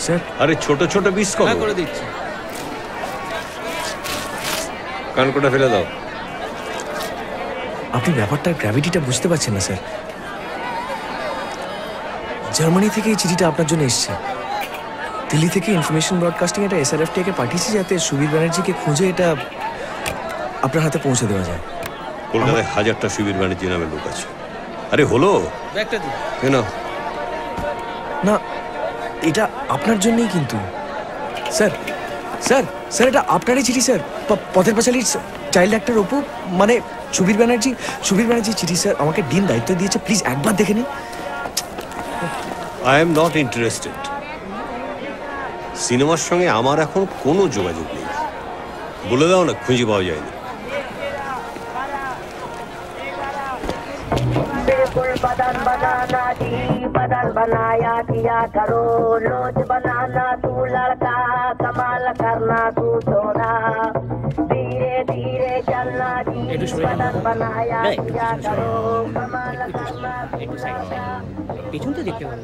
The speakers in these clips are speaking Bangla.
স্যার। আরে ছোট ছোট পিস করো। করে দিচ্ছি। কানকোটা ফেলে দাও। আপনি ব্যাপারটার গ্র্যাভিটিটা বুঝতে পারছেন না স্যার। জার্মানি থেকে এই চিঠিটা আপনার জন্য এসছে। দিল্লি থেকে ইনফরমেশন ব্রডকাস্টিং এটা SRFTকে পাঠিয়েছে যাতে সুবীর ব্যানার্জিকে খুঁজে এটা আপনার হাতে পৌঁছে দেওয়া যায়। কলকাতায় 1000টা সুবীর ব্যানার্জি নামের লোক আছে। আরে হলো ব্যাগটা দিন। কেন না, এটা আপনার জন্যই কিন্তু স্যার। স্যার স্যার এটা আপনারই চিঠি স্যার। পথের পাঁচালীর চাইল্ড অ্যাক্টর অপু, মানে সুবীর ব্যানার্জি চিঠি স্যার। আমাকে ডিন দায়িত্ব দিয়েছে, প্লিজ একবার দেখে নিন। I am not interested. সিনেমার সঙ্গে আমার এখন কোনো যোগাযোগ নেই। বলে দাও না, খুঁজে পাওয়া যায়নি। बदन बनाना जी बदन बनाया किया करो रोज बनाना तू लड़का कमाल करना तू छोरा धीरे धीरे चलना जी बदन बनाया किया करो कमाल करना পিছন তো দেখতে পারো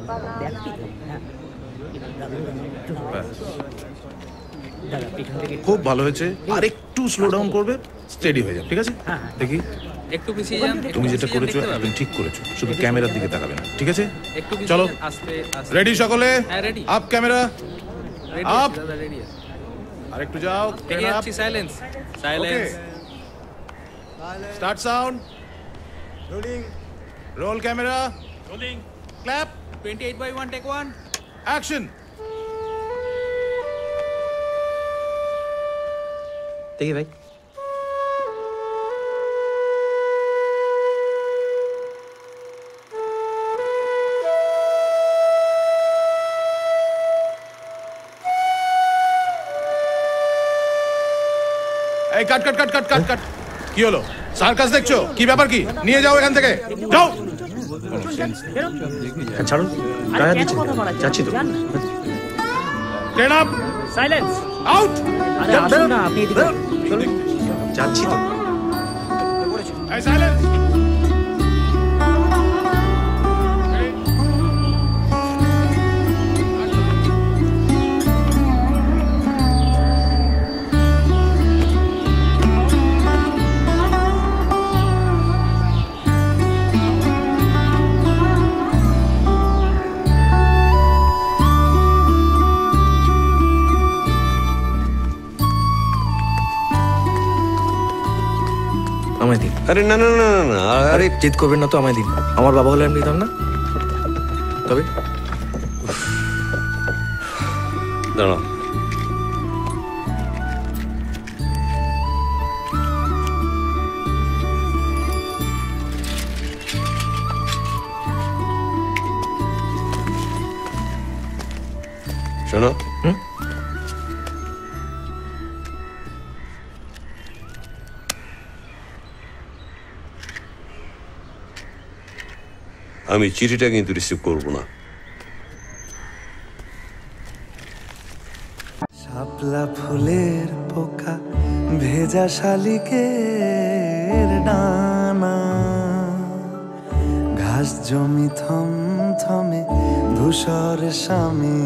খুব ভালো হয়েছে। আর একটু স্লো ডাউন করবে, স্টেডি হয়ে যাবে। ঠিক আছে, দেখি একটু পিছিয়ে যান। তুমি যেটা করেছো একদম ঠিক করেছো, শুধু ক্যামেরার দিকে তাকাবে না। ঠিক আছে, একটু চলো। আস্তে আস্তে। রেডি সকলে? হ্যাঁ রেডি। Up camera, up. দাদা রেডি আছে। আর একটু যাও। রেডি আছি। Silence silence. Start sound. Rolling. Roll camera. Rolling. Clap. 28/1 take 1 action. দেখি ভাই। এই কাট কাট কাট কাট কাট কাট। কি হলো? সার্কাস দেখছো? কি ব্যাপার কি? নিয়ে যাও এখান থেকে, যাও। ছাড়ুন, গায়ে হাত দিচ্ছেন। যাচ্ছি তো। Stand up. সাইলেন্স। আউট। আরে আসুন না আপনি এদিকে। যাচ্ছি তো। এই সাইলেন্স। আমায় দিন। আরে না না না না, আরে জিদ করবেন না তো, আমায় দিন। আমার বাবা হলে আমি দিতাম না। তবে দাঁড়াও। শোনো, আমি চিঠিটা কিন্তু রিসিভ করবো না। শাপলা ফুলের পোকা ভেজা শালিকের ডানা ঘাস জমি থমথমে ধূসর স্বামী